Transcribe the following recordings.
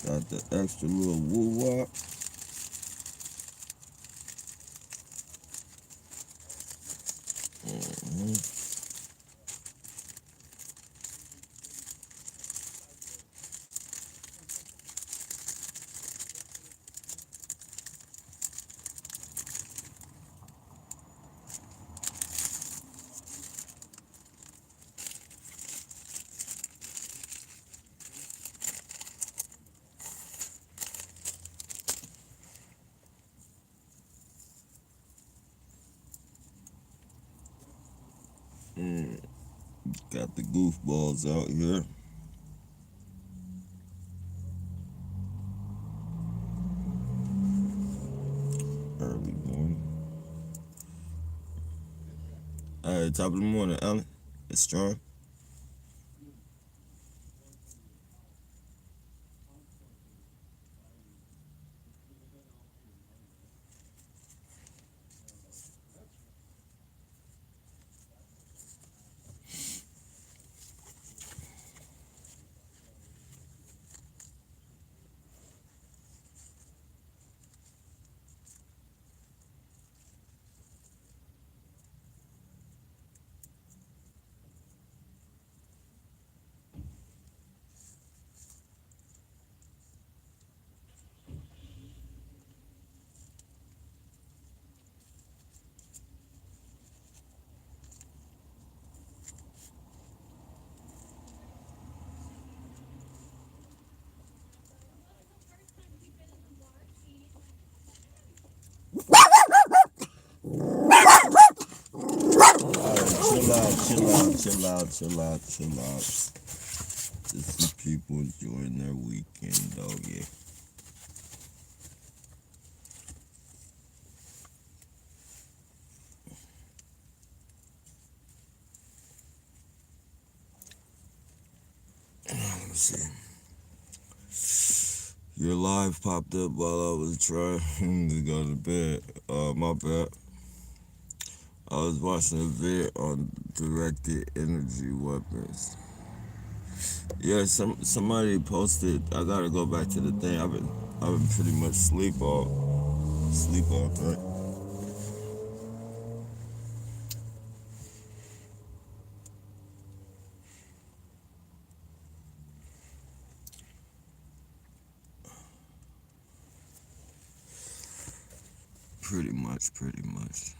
Got the extra little woo wop. Mm-hmm. Mm. Got the goofballs out here. Early morning. All right, top of the morning, Alan. It's strong. All right, chill out, chill out, chill out, chill out, chill out. Just some people enjoying their weekend, dog. Yeah. Let me see. Your live popped up while I was trying to go to bed. My bad. I was watching a vid on directed energy weapons. Yeah, somebody posted. I gotta go back to the thing. I've been pretty much sleep all night. Pretty much, pretty much.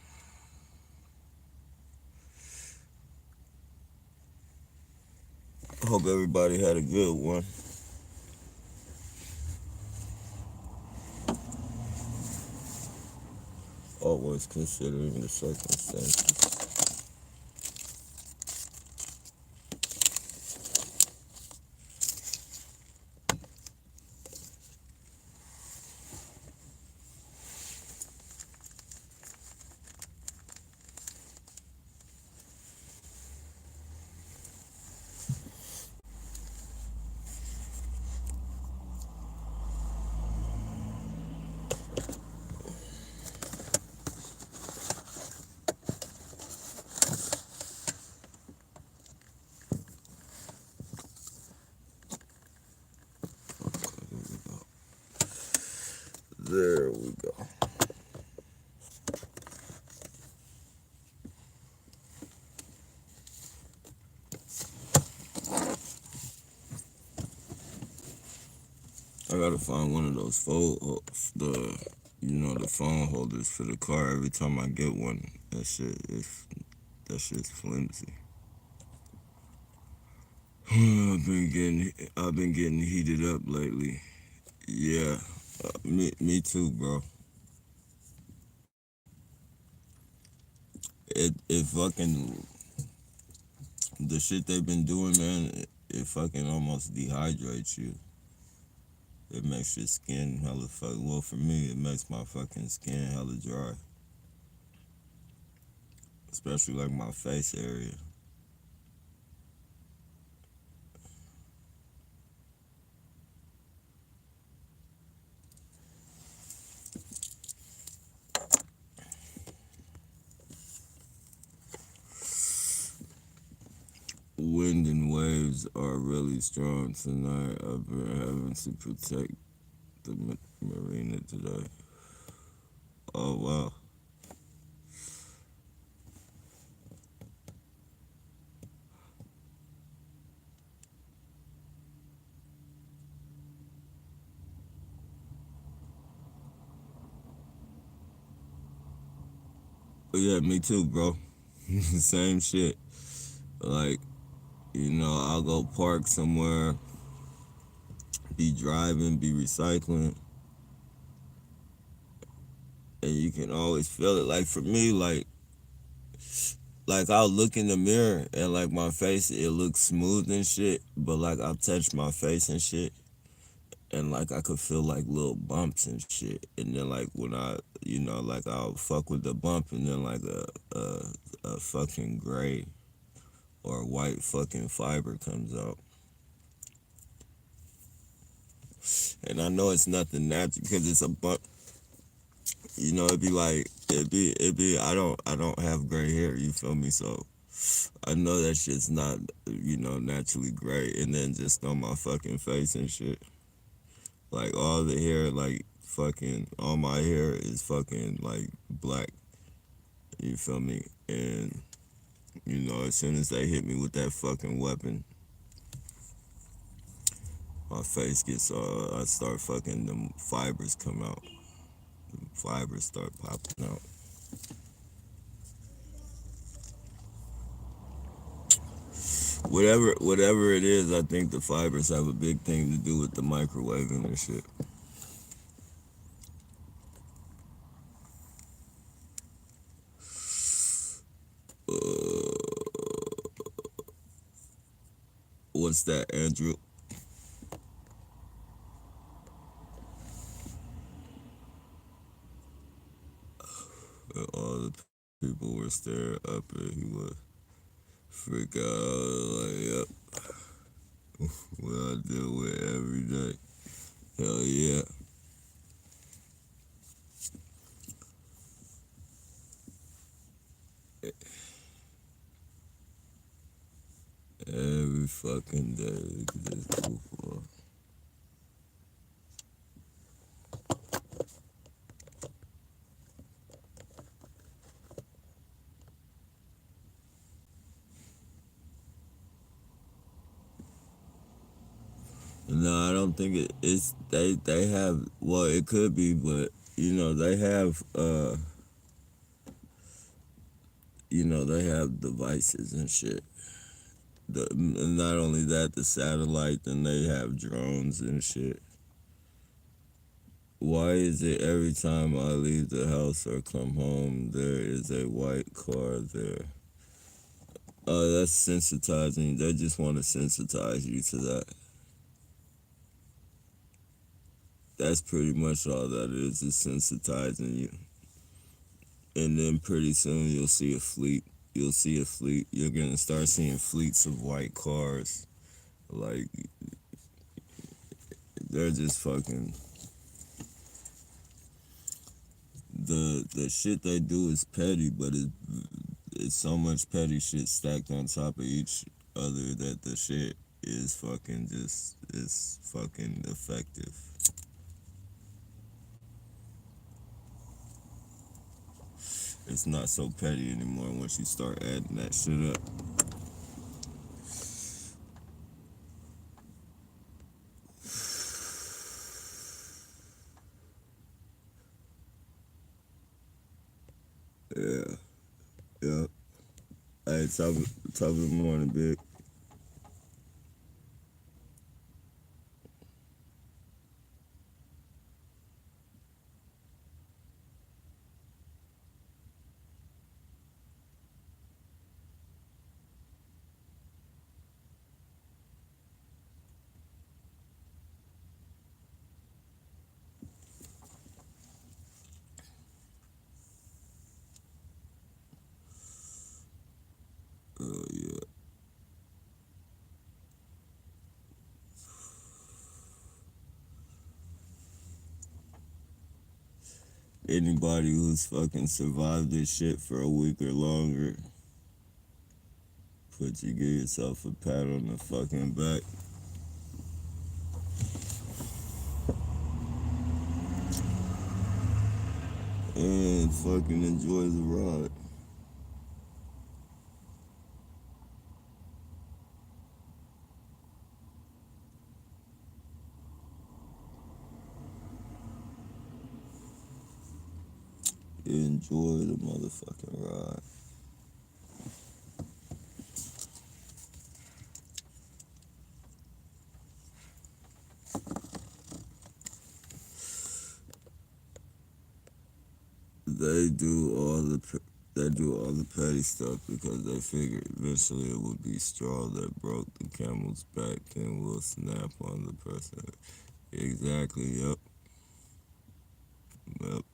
I hope everybody had a good one. Always considering the circumstances. There we go. I gotta find one of those the phone holders for the car. Every time I get one, that shit's flimsy. I've been getting heated up lately. Yeah, me too, bro. It fucking the shit they've been doing, man. It fucking almost dehydrates you. It makes your skin hella well for me. It makes my fucking skin hella dry, especially like my face area. Wind and waves fibers are really strong tonight. I've been having to protect the marina today. Oh wow. But yeah, me too, bro. Same shit. Like, I'll go park somewhere, be driving, be recycling, and you can always feel it. Like for me, like I'll look in the mirror and like my face, it looks smooth and shit, but like I'll touch my face and shit, and like I could feel like little bumps and shit, and then like when like I'll fuck with the bump, and then like a fucking gray or white fucking fiber comes out. And I know it's nothing natural because it's a bump. It'd be like it'd be. I don't have gray hair. You feel me? So I know that shit's not naturally gray. And then just on my fucking face and shit, like all the hair, like fucking all my hair is fucking like black. You feel me? And as soon as they hit me with that fucking weapon, my face gets I start fucking them fibers come out. Fibers start popping out. Whatever it is, I think the fibers have a big thing to do with the microwaving and shit. What's that, Andrew? And all the people were staring up and he would freak out like, yep, what I deal with every day. Hell yeah. Every fucking day. This goof. No, I don't think it's they have, well, it could be, but they have they have devices and shit. And not only that, the satellite, then they have drones and shit. Why is it every time I leave the house or come home, there is a white car there? That's sensitizing. They just want to sensitize you to that. That's pretty much all that is sensitizing you. And then pretty soon you'll see a fleet. You'll see a fleet. You're gonna start seeing fleets of white cars. Like they're just fucking. The shit they do is petty, but it's so much petty shit stacked on top of each other that the shit is fucking just is fucking effective. It's not so petty anymore once you start adding that shit up. Yeah, yeah. Hey, top of the morning, big. Oh yeah. Anybody who's fucking survived this shit for a week or longer, But you give yourself a pat on the fucking back. And fucking enjoy the ride. Enjoy the motherfucking ride. They do all the petty stuff because they figured eventually it would be straw that broke the camel's back and will snap on the person. Exactly, yep. Yep.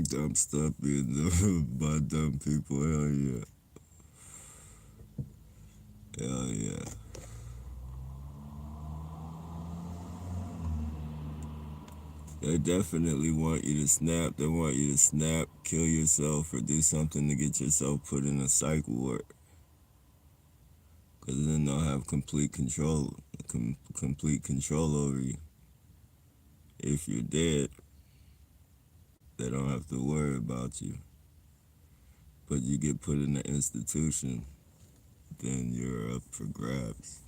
Dumb stuff being done by dumb people, hell yeah. Hell yeah. They definitely want you to snap. They want you to snap, kill yourself, or do something to get yourself put in a psych ward. Because then they'll have complete control over you. If you're dead, they don't have to worry about you. But you get put in an institution, then you're up for grabs.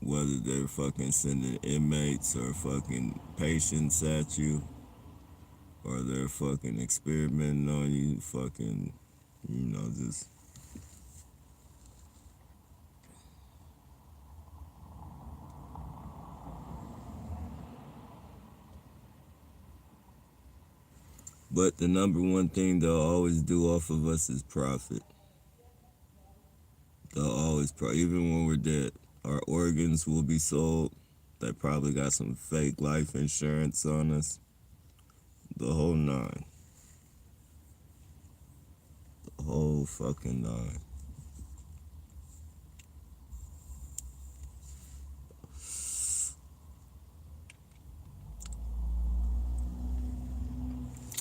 Whether they're fucking sending inmates or fucking patients at you, or they're fucking experimenting on you, fucking, just. But the number one thing they'll always do off of us is profit. They'll always, even when we're dead, our organs will be sold. They probably got some fake life insurance on us. The whole nine. The whole fucking nine.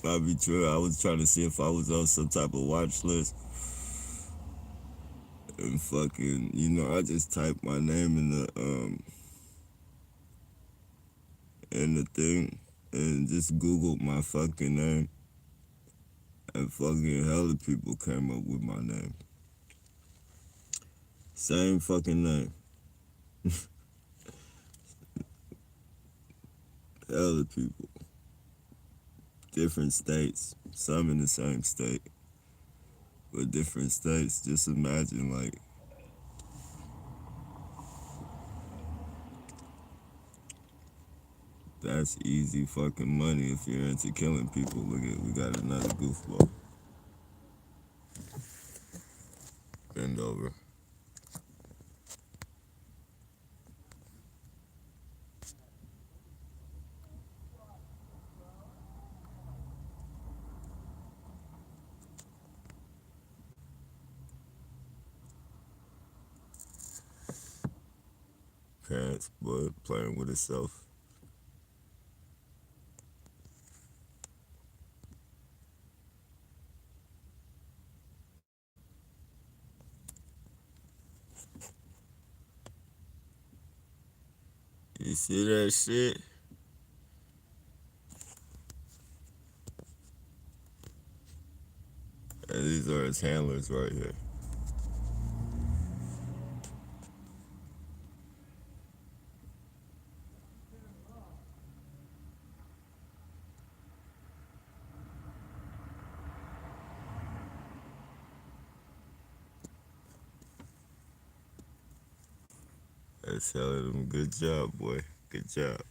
I'll be true. I was trying to see if I was on some type of watch list. And fucking, I just typed my name in the thing and just Googled my fucking name. And fucking hella people came up with my name. Same fucking name. Hella people. Different states. Some in the same state. But different states. Just imagine, like, that's easy fucking money if you're into killing people. Look at, we got another goofball. Bend over. Parents, boy, playing with itself. You see that shit? And these are his handlers right here. That's telling them, good job, boy. Good job.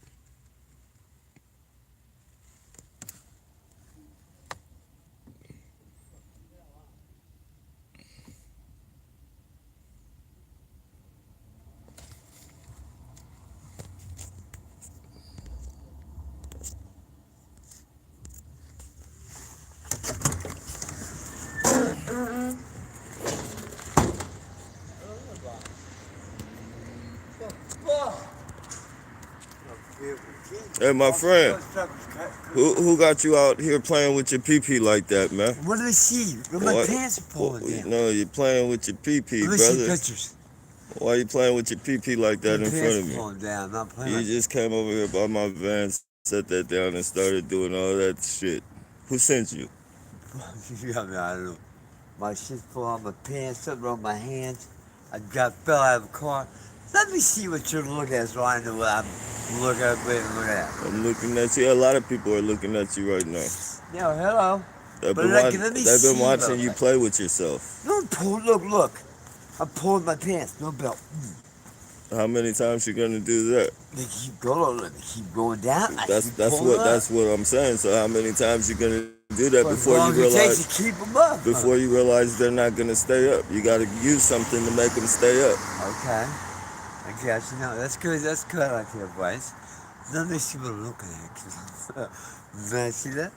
Fuck. Hey, my friend, What's up? who got you out here playing with your pee like that, man? What do they see? My What? pants are falling down. No, you're playing with your Let me see brother. pictures. Why you playing with your like My that in front pants are of me? falling down. I'm not playing You like just came over here by my van, set that down, and started doing all that shit. Who sent you? I mean, I don't know. My shit's full on my pants, something on my hands. Fell out of the car. Let me see what you're looking at so I know what I'm looking at. I'm looking at you. A lot of people are looking at you right now. Yo, hello. They've But been, like, let me they've been see watching what you like. play with yourself. Don't pull. Look. I'm pulling my pants. No belt. How many times you gonna do that? They keep going. They keep going down. I That's keep that's pulling what up. that's what I'm saying. So how many times you gonna do that For as long as it takes to keep them up. before you realize they're not gonna stay up? You gotta use something to make them stay up. Okay. I guess. No, that's good. That's good. I like your advice. Let me see what I'm looking at. Can I see that?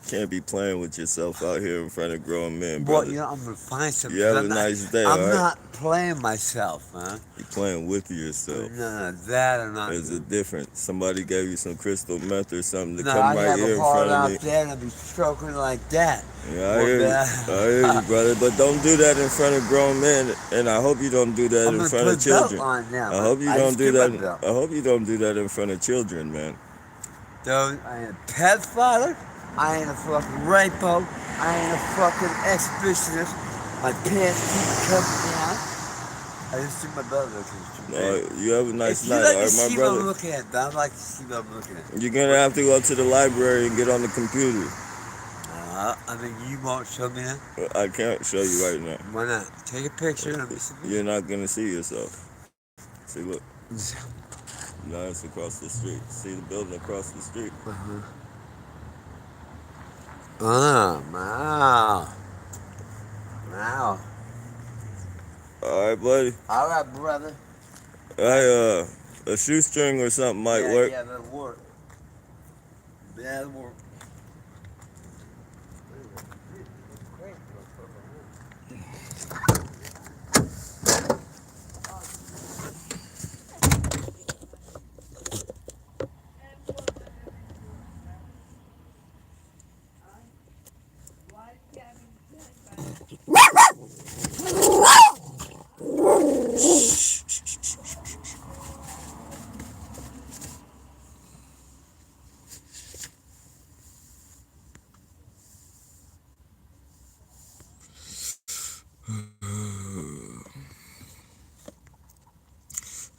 Can't be playing with yourself out here in front of grown men, Well, brother. I'm gonna find something. You have a nice day, I'm all right? not playing myself, huh? You're playing with yourself. No, that I'm not. There's a difference. Somebody gave you some crystal meth or something to No, come I'd right have here a in heart front of out me. there and I'd be stroking like that. Yeah, I hear you. I hear you, brother. But don't do that in front of grown men, and I hope you don't do that I'm in gonna front put of a belt children. on now. I hope you I don't just do get my that. belt. I hope you don't do that in front of children, man. Dude, I ain't a pet father. I ain't a fucking rapo. I ain't a fucking exhibitionist. My pants keep coming down. I just took my belt because it's too big. You have a nice If you night, let all me right, my see what I'm brother. looking at, I'd like to see what I'm looking at. You're gonna have to go to the library and get on the computer. I mean, you won't show me that? I can't show you right now. Why not? Take a picture and let me see. You're not gonna see yourself. See, look. Now it's across the street. See the building across the street. Wow. Wow. All right, buddy. All right, brother. A shoestring or something might Yeah, work. that'll work. That'll work.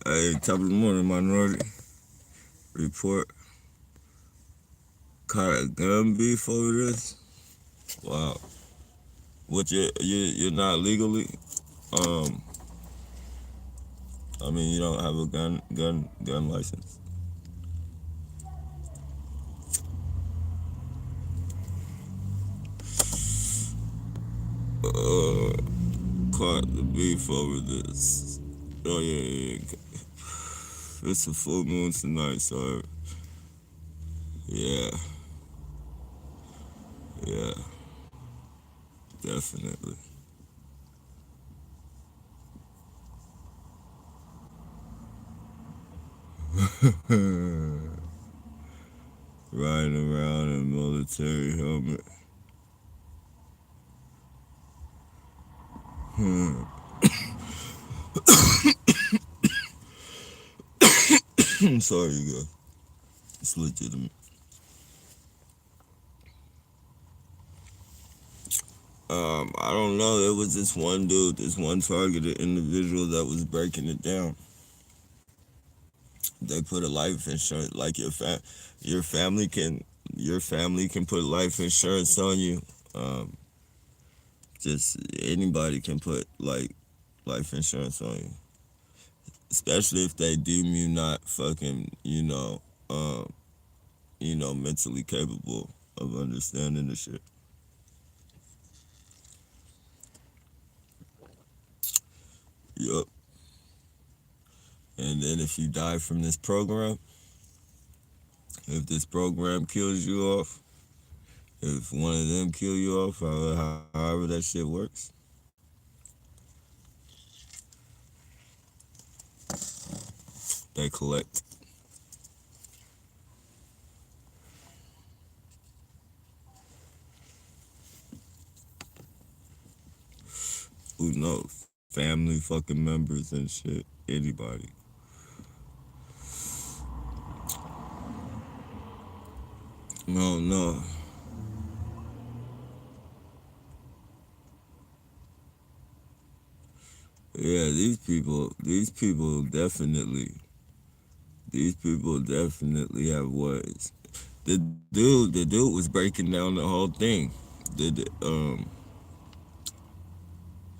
Hey, top of the morning, Minority Report. Caught a gun beef over this. Wow. What you're not legally? Um, I mean, you don't have a gun license. Caught the beef over this. Oh yeah. It's a full moon tonight, so yeah, yeah, definitely. Riding around in a military helmet. I'm sorry, you guys. It's legitimate. I don't know. There was this one dude, this one targeted individual that was breaking it down. They put a life insurance, like your family can, your family can put life insurance on you. Um, just anybody can put like life insurance on you, especially if they deem you not fucking, mentally capable of understanding the shit. Yup. And then if you die from this program, if this program kills you off, if one of them kill you off, however that shit works, They collect. Who knows? Family fucking members and shit. Anybody. No, no. Yeah, these people definitely have words. The dude was breaking down the whole thing.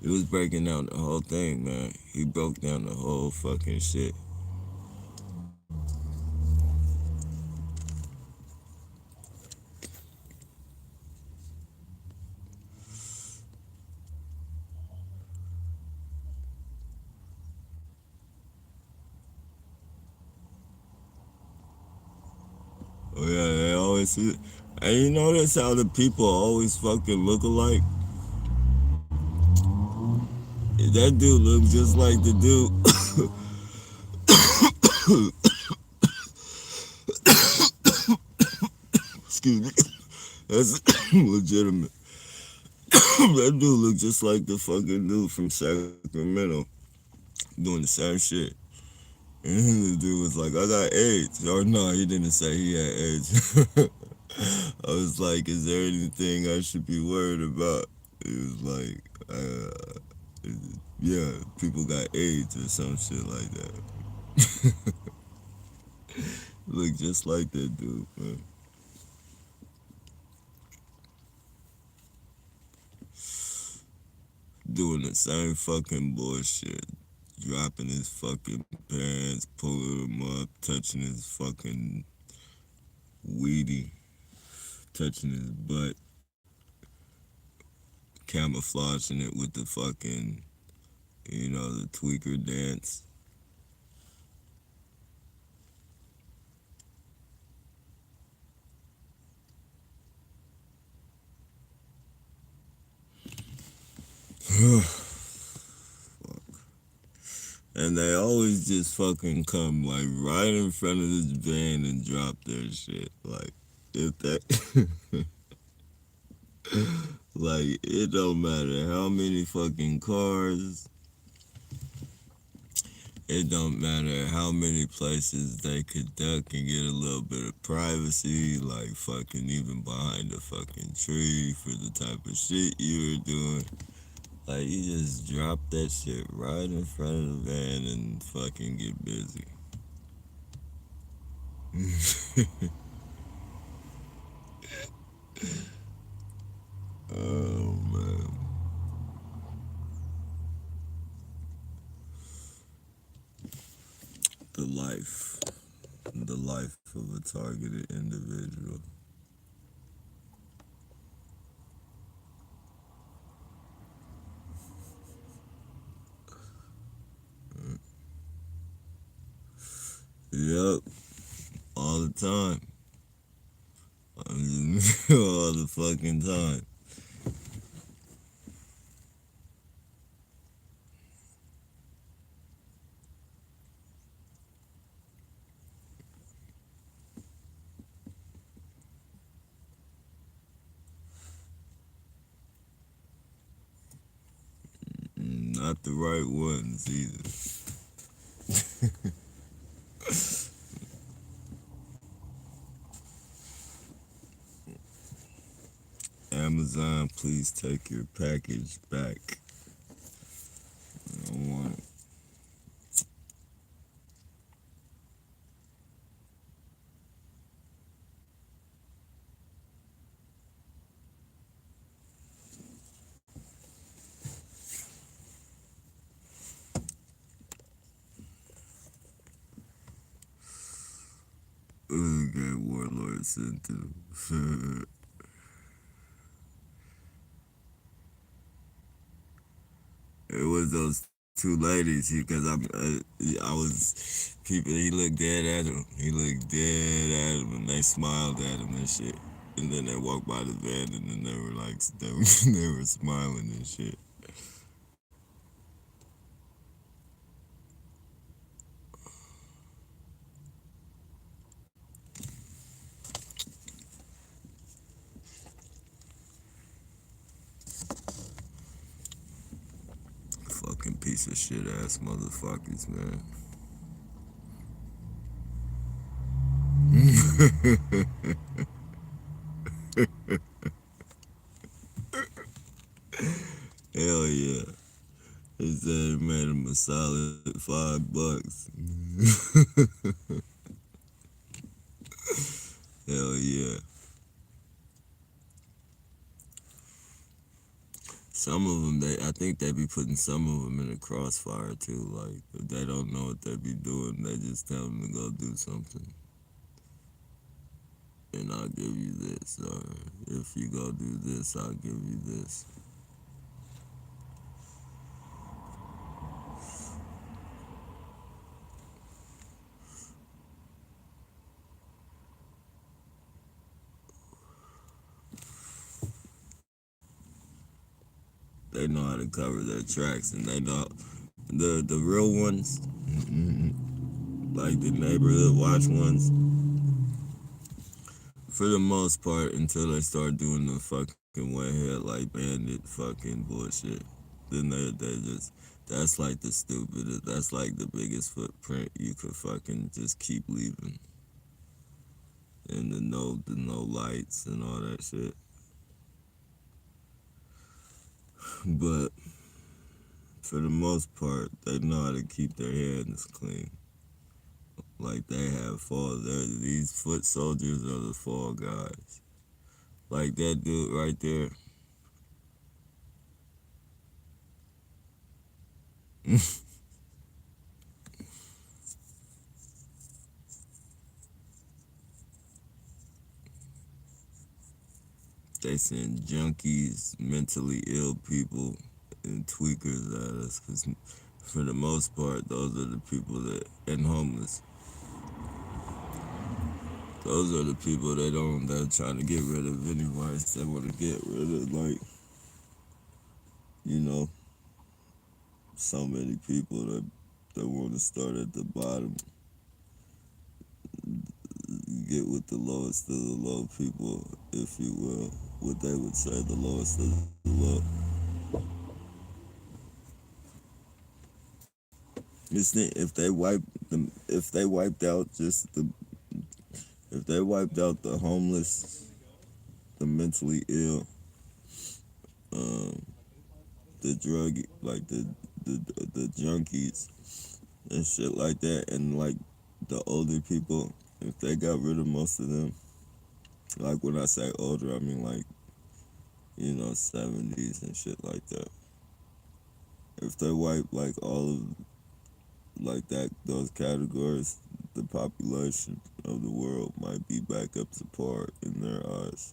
He was breaking down the whole thing, man. He broke down the whole fucking shit. Oh yeah, they always. And you notice how the people always fucking look alike. That dude looks just like the dude. Excuse me. That's legitimate. That dude looked just like the fucking dude from Sacramento doing the same shit. And the dude was like, I got AIDS. Or no, he didn't say he had AIDS. I was like, is there anything I should be worried about? He was like, yeah, people got AIDS or some shit like that. Look just like that dude, man. Doing the same fucking bullshit. Dropping his fucking pants, pulling him up, touching his fucking weedy, touching his butt, camouflaging it with the fucking, the tweaker dance. And they always just fucking come like right in front of this van and drop their shit. Like, if that. Like, it don't matter how many fucking cars, it don't matter how many places they could duck and get a little bit of privacy, like fucking even behind the fucking tree for the type of shit you were doing. Like, you just drop that shit right in front of the van and fucking get busy. Oh, man. The life. The life of a targeted individual. Yep. All the time. All the fucking time. Not the right ones either. Amazon, please take your package back. I don't want it. Okay, Warlord sent to. It was those two ladies because I was people. He looked dead at him. He looked dead at him, and they smiled at him and shit. And then they walked by the van, and then they were like, they were smiling and shit. piece of shit ass motherfuckers, man. Hell yeah. He said he made him a solid $5. Hell yeah. Some of them, I think they be putting some of them in the crossfire too. Like, if they don't know what they be doing, they just tell them to go do something. And I'll give you this. Or if you go do this, I'll give you this. They know how to cover their tracks, and they know the real ones, like the neighborhood watch ones. For the most part, until they start doing the fucking wet headlight bandit fucking bullshit, then they just that's like the stupidest. That's like the biggest footprint you could fucking just keep leaving, and the no lights and all that shit. But for the most part, they know how to keep their hands clean. Like they have fall. These foot soldiers are the fall guys. Like that dude right there. They send junkies, mentally ill people, and tweakers at us. Cause for the most part, those are the people and homeless. Those are the people they're trying to get rid of anyway. They want to get rid of, like, you know, so many people that want to start at the bottom, get with the lowest of the low people, if you will. What they would say, the lowest of the low. If they wiped them, if they wiped out the homeless, the mentally ill, um, the drug, like the junkies and shit like that, and like the older people, if they got rid of most of them, like when I say older, I mean like 70s and shit like that. If they wipe like all of like that those categories, the population of the world might be back up to par in their eyes.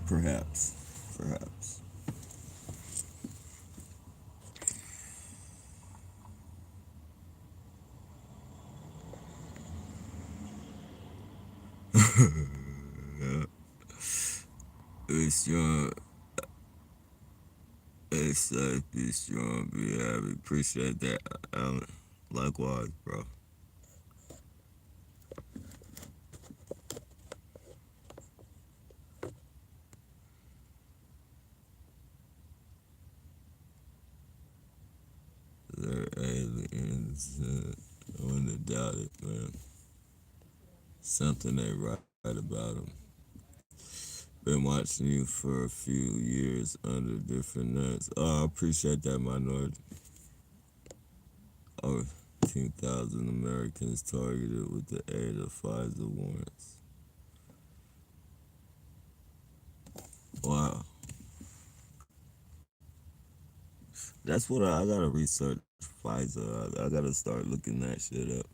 Perhaps. Perhaps. Yeah. It's strong. It's safe, be strong, be happy. Appreciate that, Alan. Likewise, bro. They're aliens. I wouldn't doubt it, man. Something ain't right about them. Been watching you for a few years under different names. Oh, I appreciate that, minority. Over 2,000 Americans targeted with the aid of Pfizer warrants. Wow. That's what I gotta research Pfizer. I gotta start looking that shit up.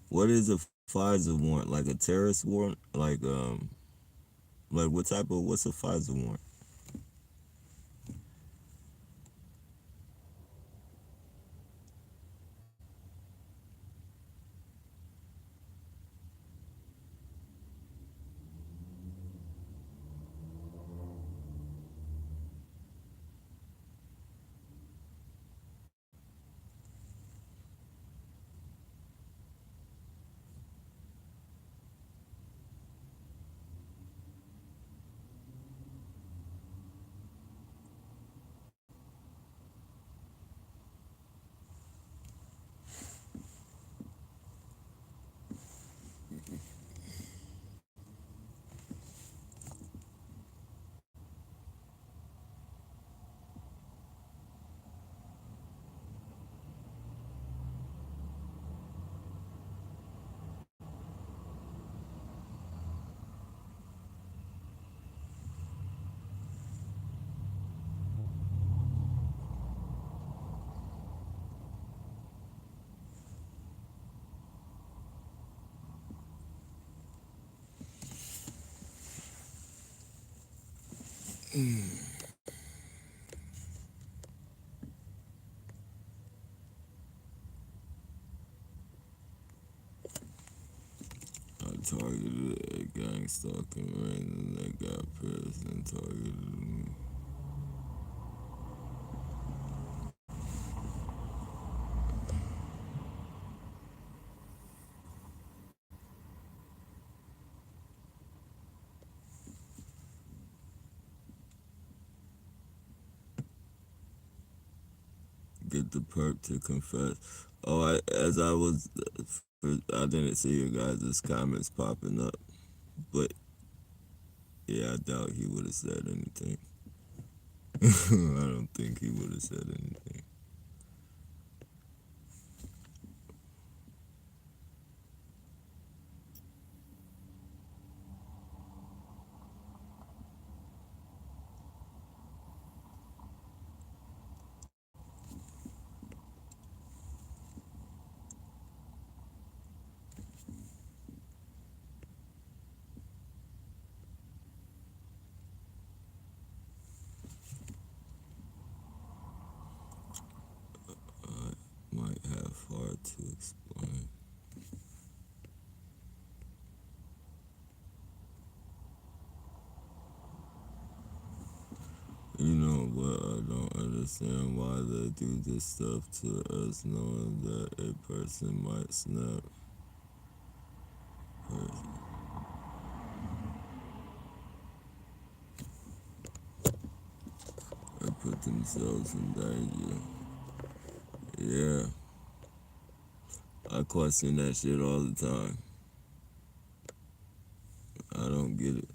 What is a Pfizer warrant? Like a terrorist warrant? Like what's a Pfizer warrant? I targeted a gang stalking ring and they got pissed and targeted me. Get the perp to confess. Oh, as I was, I didn't see your guys' comments popping up, but yeah, I doubt he would have said anything. I don't think he would have said anything. I might have hard to explain. You know what? I don't understand why they do this stuff to us, knowing that a person might snap. Or put themselves in danger. Yeah, I question that shit all the time. I don't get it.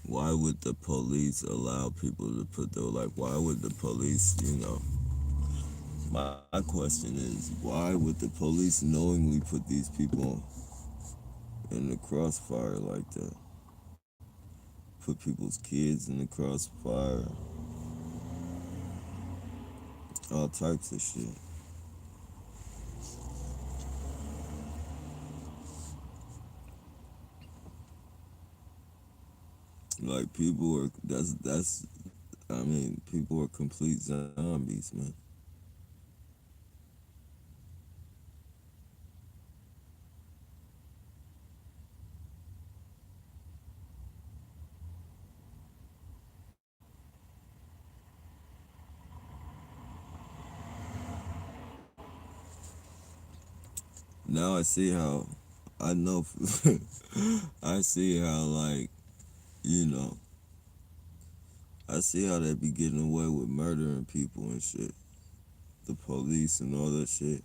Why would the police allow people to put their, like, why would the police, my question is, why would the police knowingly put these people in the crossfire like that? Put people's kids in the crossfire, all types of shit. Like people are that's I mean, people are complete zombies, man. Now I see how I know I see how like, you know, I see how they be getting away with murdering people and shit. The police and all that shit.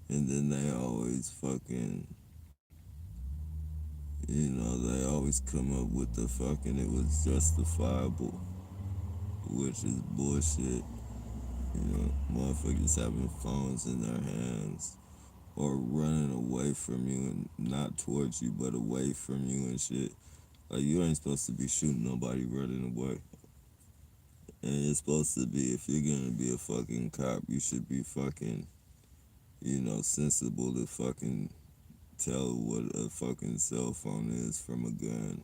And then they always fucking, they always come up with the fucking it was justifiable, which is bullshit. Motherfuckers having phones in their hands or running away from you and not towards you but away from you and shit. Like you ain't supposed to be shooting nobody running away. And it's supposed to be if you're gonna be a fucking cop, you should be fucking, sensible to fucking tell what a fucking cell phone is from a gun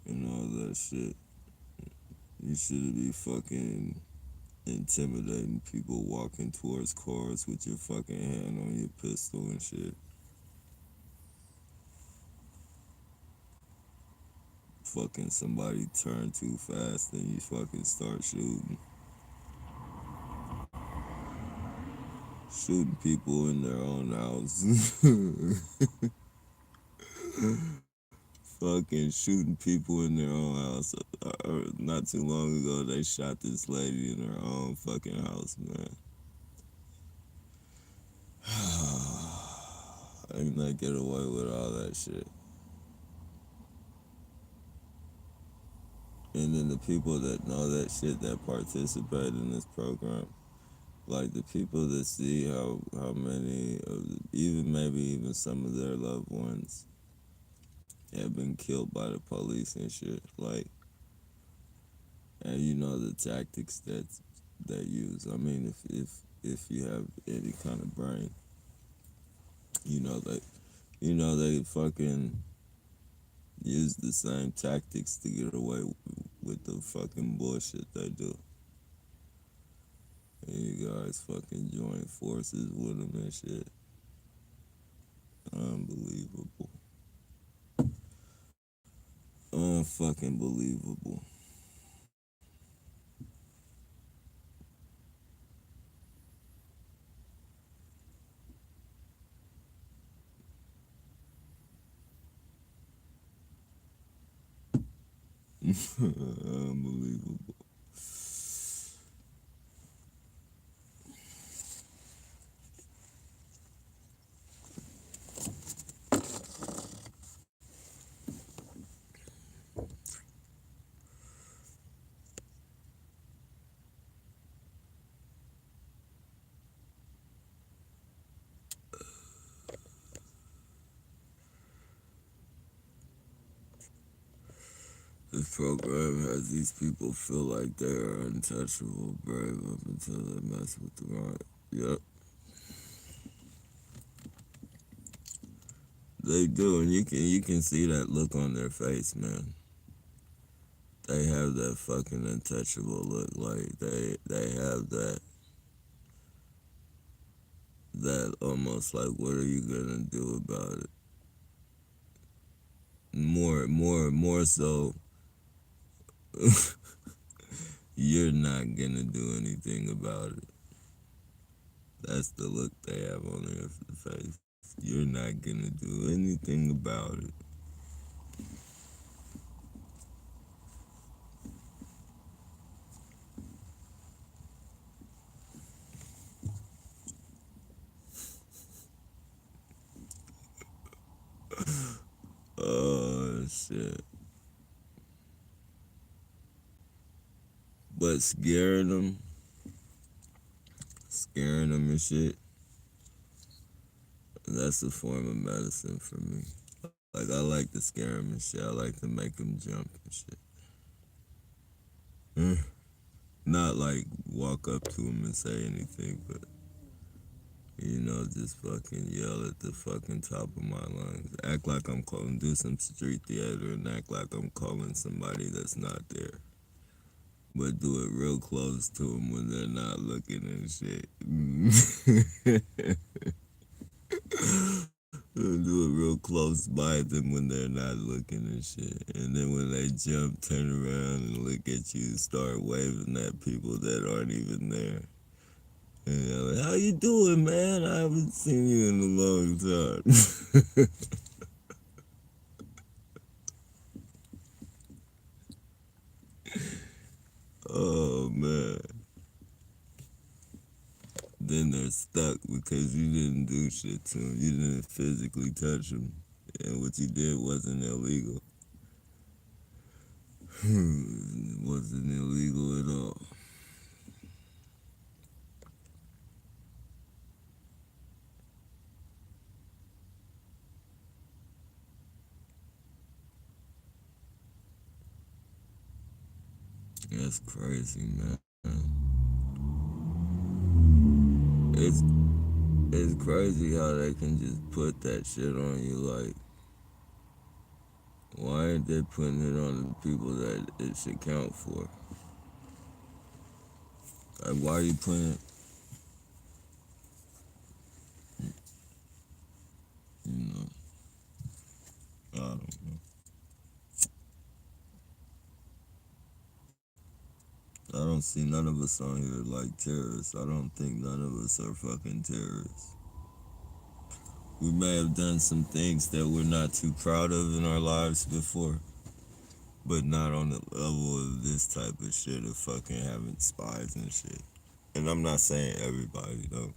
and all that shit. You shouldn't be fucking intimidating people walking towards cars with your fucking hand on your pistol and shit. Fucking somebody turn too fast and you fucking start shooting. Shooting people in their own house. Fucking shooting people in their own house. Not too long ago, they shot this lady in her own fucking house, man. And they get away with all that shit. And then the people that know that shit that participate in this program, like the people that see how many of even maybe even some of their loved ones have been killed by the police and shit, like, and you know the tactics that they use. I mean, if you have any kind of brain, you know they fucking use the same tactics to get away with the fucking bullshit they do. And you guys fucking join forces with them and shit. Unbelievable. Unfucking believable. Unbelievable. This program has these people feel like they are untouchable, brave up until they mess with the right. Yep, they do, and you can see that look on their face, man. They have that fucking untouchable look, like they have that almost like, what are you gonna do about it? More so, you're not gonna do anything about it. That's the look they have on their face. You're not gonna do anything about it. Oh shit. But scaring them and shit, that's a form of medicine for me. Like, I like to scare them and shit. I like to make them jump and shit. Not like walk up to them and say anything, but just fucking yell at the fucking top of my lungs. Act like I'm calling, do some street theater and act like I'm calling somebody that's not there. But do it real close to them when they're not looking and shit. Do it real close by them when they're not looking and shit. And then when they jump, turn around and look at you, start waving at people that aren't even there. And you're like, how you doing, man? I haven't seen you in a long time. Oh, man. Then they're stuck because you didn't do shit to them. You didn't physically touch them. And what you did wasn't illegal. It wasn't illegal at all. That's crazy, man. It's it's crazy how they can just put that shit on you. Like, why ain't they putting it on the people that it should count for? Like, why are you putting it? You know, I don't know. I don't see none of us on here like terrorists. I don't think none of us are fucking terrorists. We may have done some things that we're not too proud of in our lives before, but not on the level of this type of shit of fucking having spies and shit. And I'm not saying everybody, though.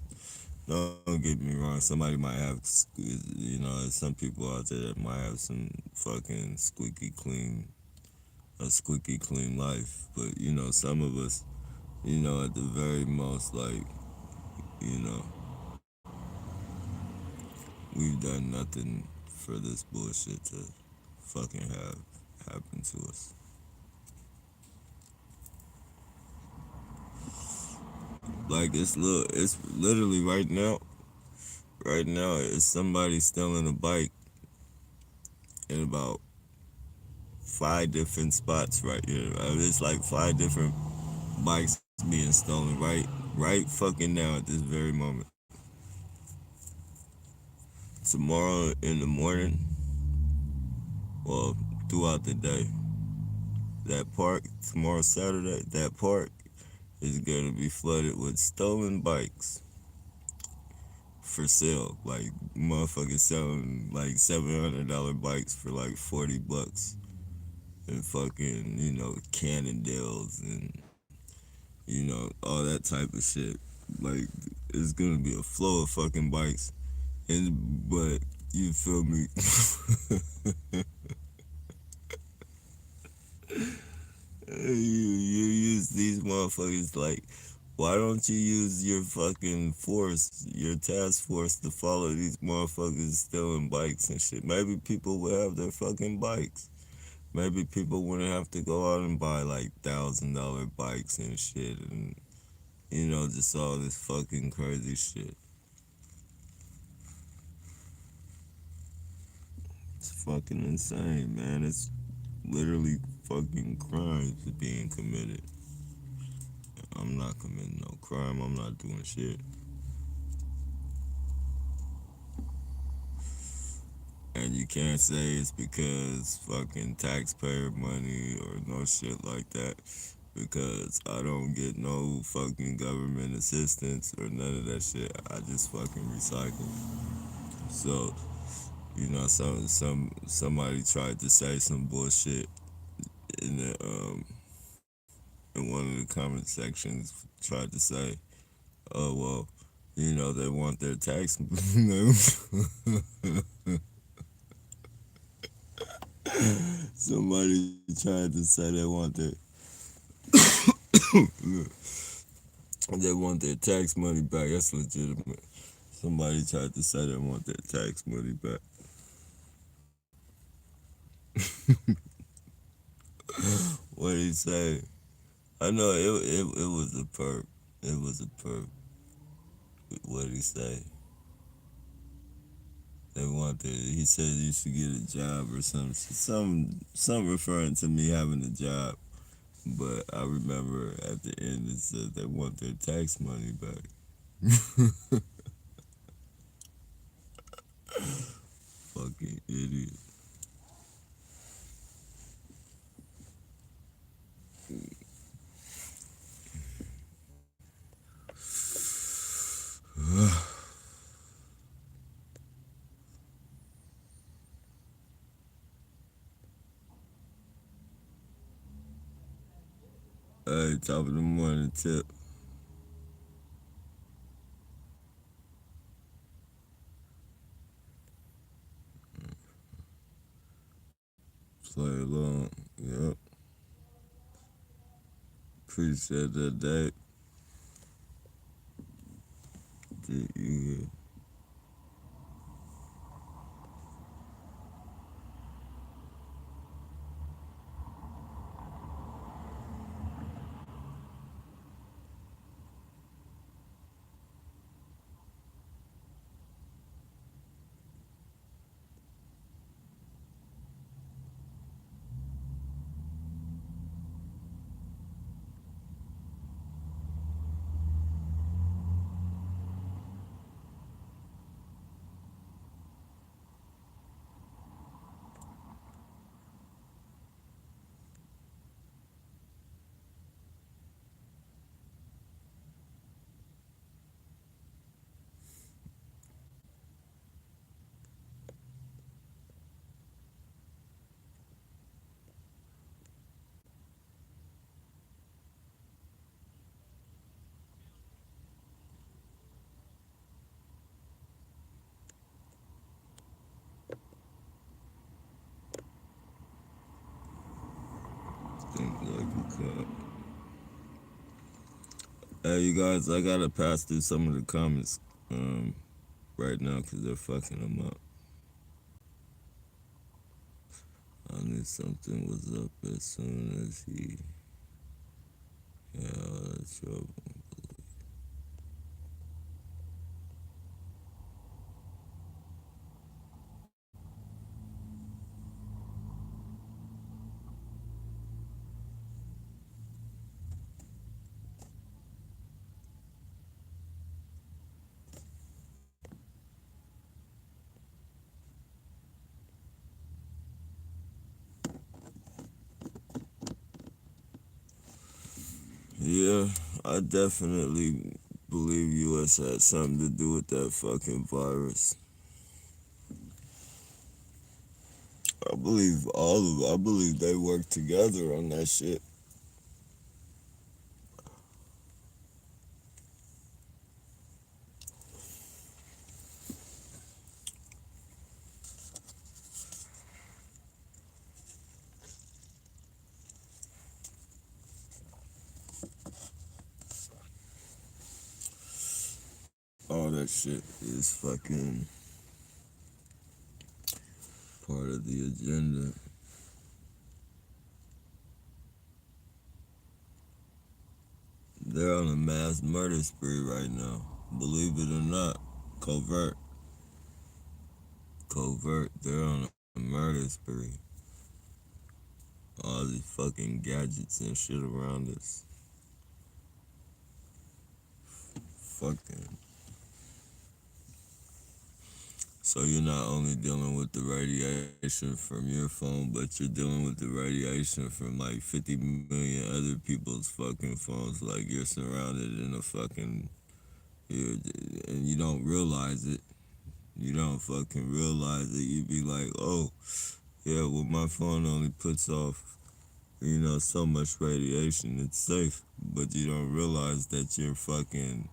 Don't get me wrong. Somebody might have, there's some people out there that might have some fucking a squeaky clean life. But, some of us, at the very most, like, you know, we've done nothing for this bullshit to fucking have happen to us. Like, it's literally right now, it's somebody stealing a bike about 5 different spots right here. It's like 5 different bikes being stolen right fucking now at this very moment. Tomorrow in the morning, well, throughout the day, that park, tomorrow Saturday, that park is gonna be flooded with stolen bikes for sale. Like motherfuckers selling like $700 bikes for like $40 and fucking, Cannondales and all that type of shit. Like it's gonna be a flow of fucking bikes. But you feel me? you use these motherfuckers like, why don't you use your fucking force, your task force to follow these motherfuckers stealing bikes and shit? Maybe people will have their fucking bikes. Maybe people wouldn't have to go out and buy like $1,000 bikes and shit and just all this fucking crazy shit. It's fucking insane, man. It's literally fucking crimes being committed. I'm not committing no crime. I'm not doing shit. And you can't say it's because fucking taxpayer money or no shit like that. Because I don't get no fucking government assistance or none of that shit. I just fucking recycle. So, somebody tried to say some bullshit in in one of the comment sections, tried to say, oh well, they want their tax. Somebody tried to say they want their tax money back. That's legitimate. Somebody tried to say they want their tax money back. What did he say? I know it was a perp. It was a perp. What did he say? They want their. He said you should get a job or some referring to me having a job. But I remember at the end it said they want their tax money back. Fucking idiot. Hey, top of the morning tip. Play along. Yep. Appreciate that, Dave. You think like a cop. Hey, you guys, I gotta pass through some of the comments right now because they're fucking them up. I knew something was up as soon as he had all that trouble. Yeah, I definitely believe U.S. had something to do with that fucking virus. I believe they worked together on that shit. All that shit is fucking part of the agenda. They're on a mass murder spree right now. Believe it or not. Covert. Covert. They're on a murder spree. All these fucking gadgets and shit around us. Fucking. So you're not only dealing with the radiation from your phone, but you're dealing with the radiation from like 50 million other people's fucking phones. Like you're surrounded in a fucking, you're, and you don't realize it. You don't fucking realize it. You be like, oh, yeah, well, my phone only puts off, so much radiation. It's safe. But you don't realize that you're fucking,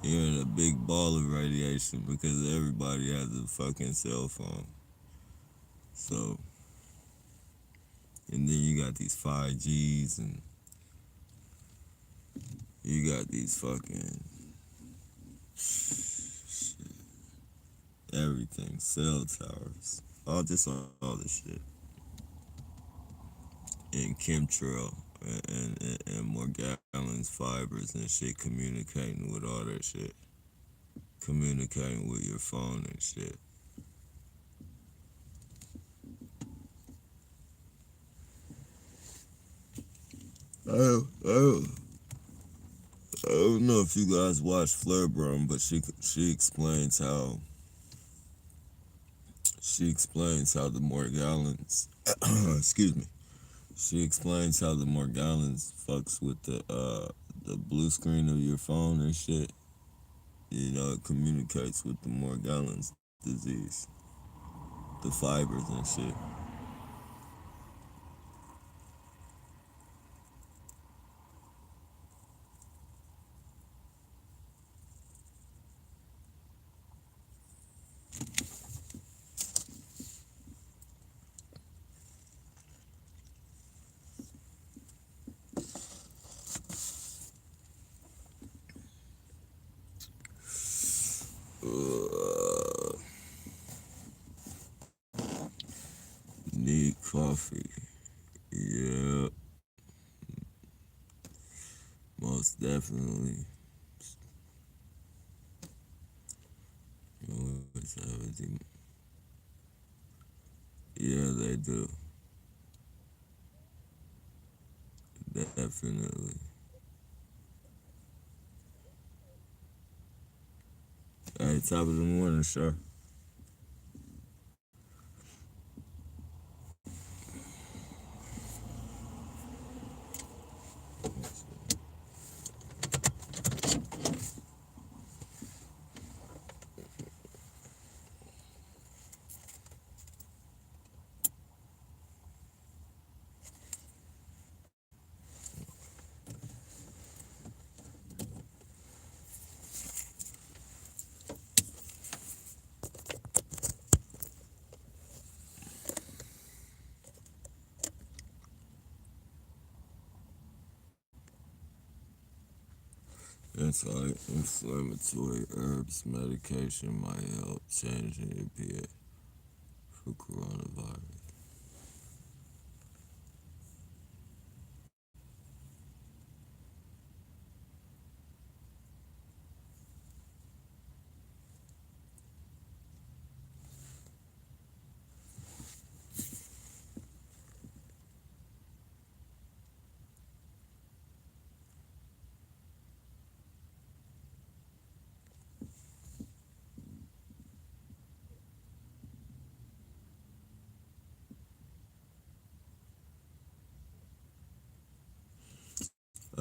you're in a big ball of radiation because everybody has a fucking cell phone. So, and then you got these 5Gs and you got these fucking everything, cell towers, all this shit. And chemtrail and more gallons, fibers and shit communicating with all that shit. Communicating with your phone and shit. I don't know if you guys watch Flare Brum, but she explains how the Morgellons excuse me. She explains how the Morgellons fucks with the blue screen of your phone and shit. It communicates with the Morgellons disease, the fibers and shit. Uh, Need coffee. Yeah, most definitely. Always have everything. Yeah, they do. Definitely. Hey, top of the morning, sure. Anti-inflammatory herbs medication might help changing your pH for coronavirus.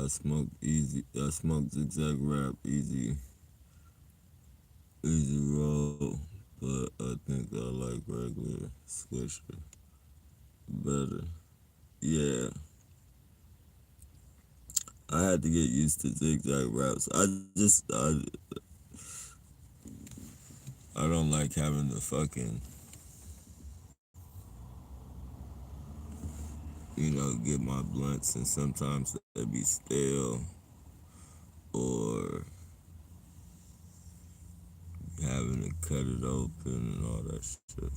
smoke easy. I smoke zigzag wrap, easy roll. But I think I like regular swisher better. Yeah, I had to get used to zigzag wraps. I don't like having to fucking, get my blunts, and sometimes they be stale or having to cut it open and all that shit.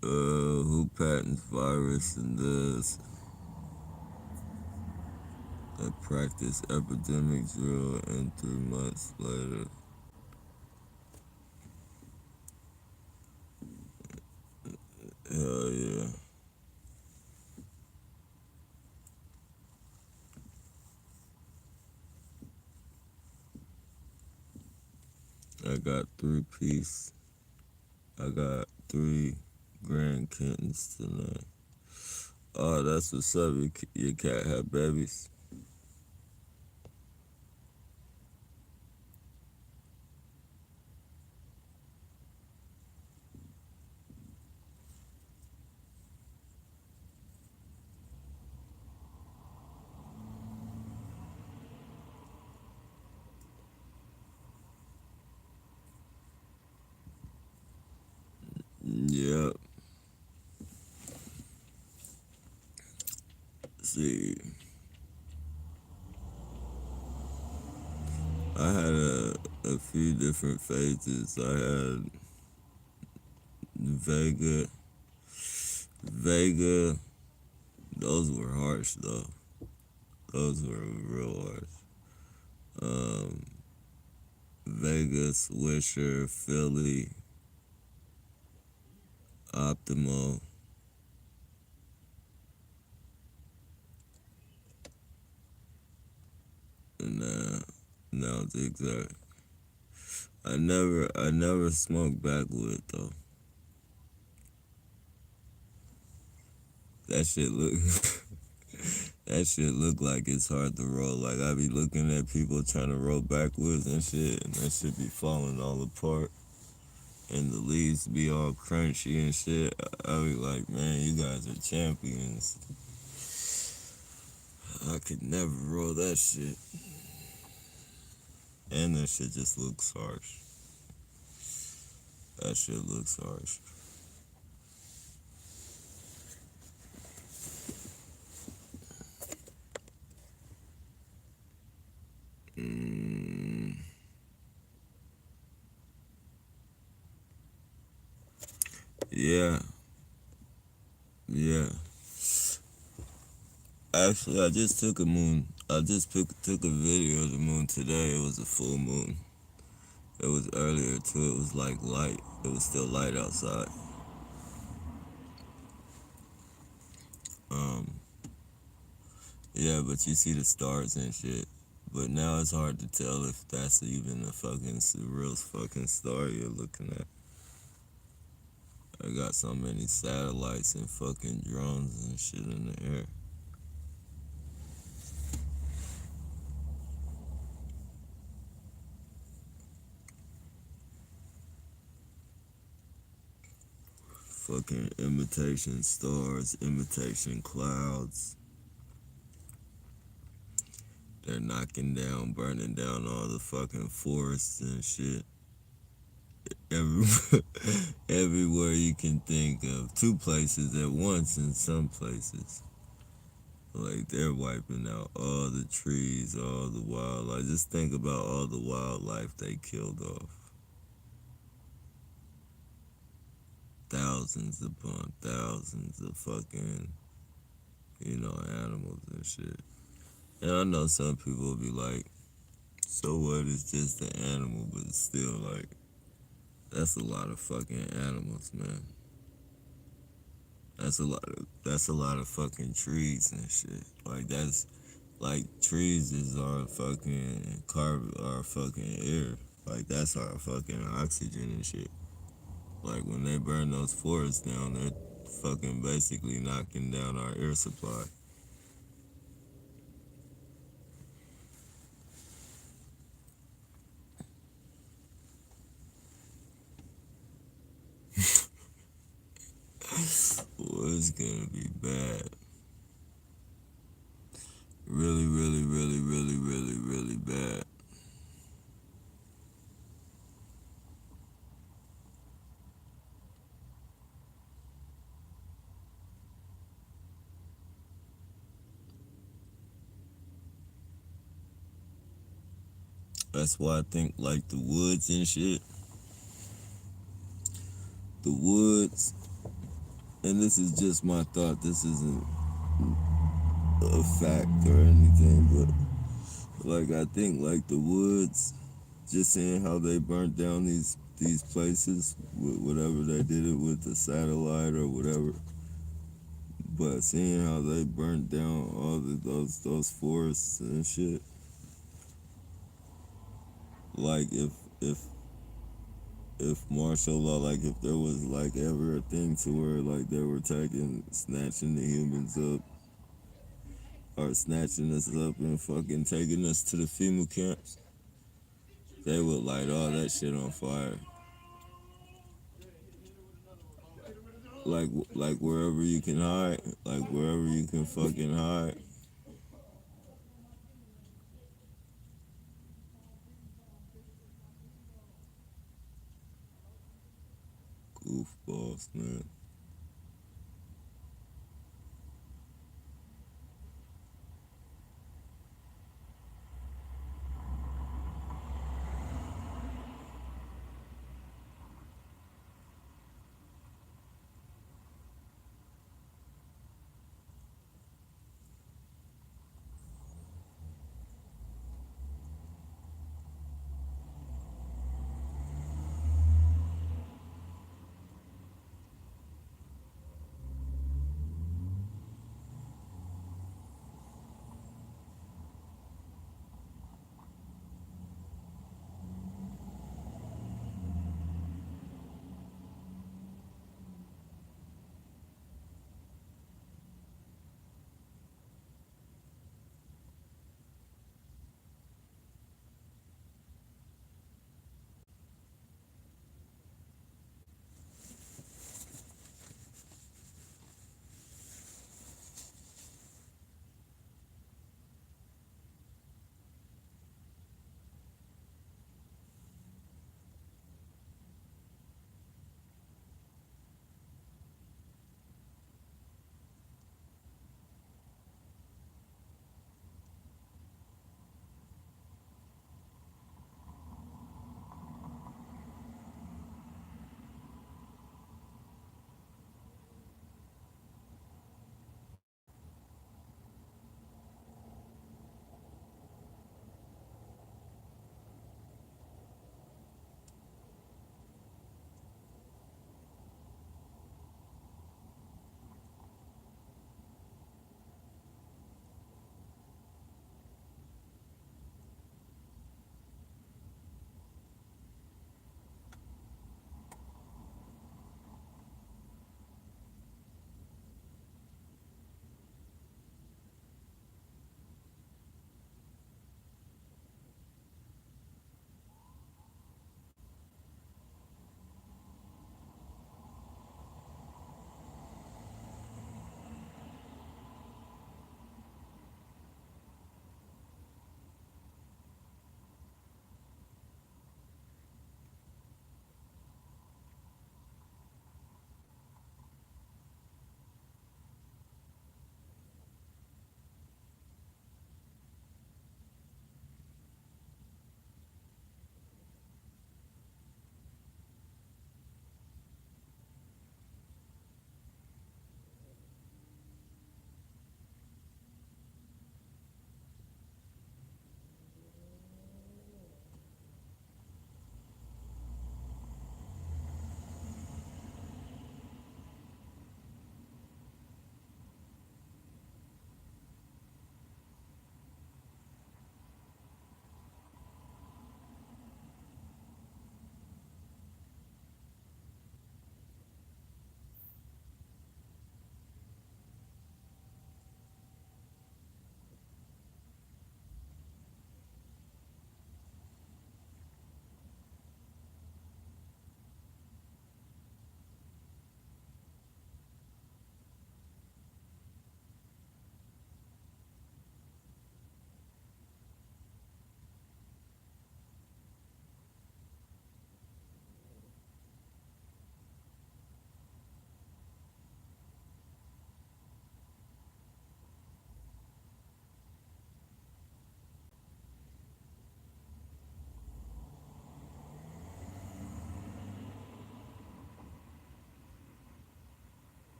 Who patents virus and does a practice epidemic drill and 3 months later? Hell yeah. I got 3 piece. I got 3 Grand Kittens tonight. Oh, that's what's up. Your cat had babies. Yep. See, I had a few different phases. I had Vega. Vega, those were harsh though. Those were real harsh. Um, Vegas, Wisher, Philly, Optimo, and now Zigzag. I never smoked backwood though. That shit look, that shit look like it's hard to roll. Like I be looking at people trying to roll backwards and shit, and that shit be falling all apart, and the leaves be all crunchy and shit. I be like, man, you guys are champions. I could never roll that shit, and that shit just looks harsh. That shit looks harsh. Mm, yeah, yeah. Actually, I just took a moon. I just took a video of the moon today. It was a full moon. It was earlier too. It was like light. It was still light outside. Um, yeah, but you see the stars and shit. But now it's hard to tell if that's even a fucking real fucking star you're looking at. I got so many satellites and fucking drones and shit in the air. Fucking imitation stars, imitation clouds. They're knocking down, burning down all the fucking forests and shit. Every, everywhere you can think of. 2 places at once in some places. Like they're wiping out all the trees, all the wildlife. Just think about all the wildlife they killed off. Thousands upon thousands of fucking, animals and shit. And I know some people will be like, so what? It's just an animal, but it's still like, that's a lot of fucking animals, man. That's a lot of fucking trees and shit. Like Like trees is our fucking our fucking air. Like that's our fucking oxygen and shit. Like when they burn those forests down, they're fucking basically knocking down our air supply. Well, it's gonna be bad. Really, really, really, really, really, really bad. That's why I think like the woods and shit. The woods, and this is just my thought. This isn't a fact or anything, but like I think like the woods, just seeing how they burnt down these places, whatever they did it with the satellite or whatever. But seeing how they burnt down all those forests and shit, like if martial law, like if there was like ever a thing to where like they were snatching the humans up or snatching us up and fucking taking us to the FEMA camps, they would light all that shit on fire. Like wherever you can hide, like wherever you can fucking hide. Goofballs, man.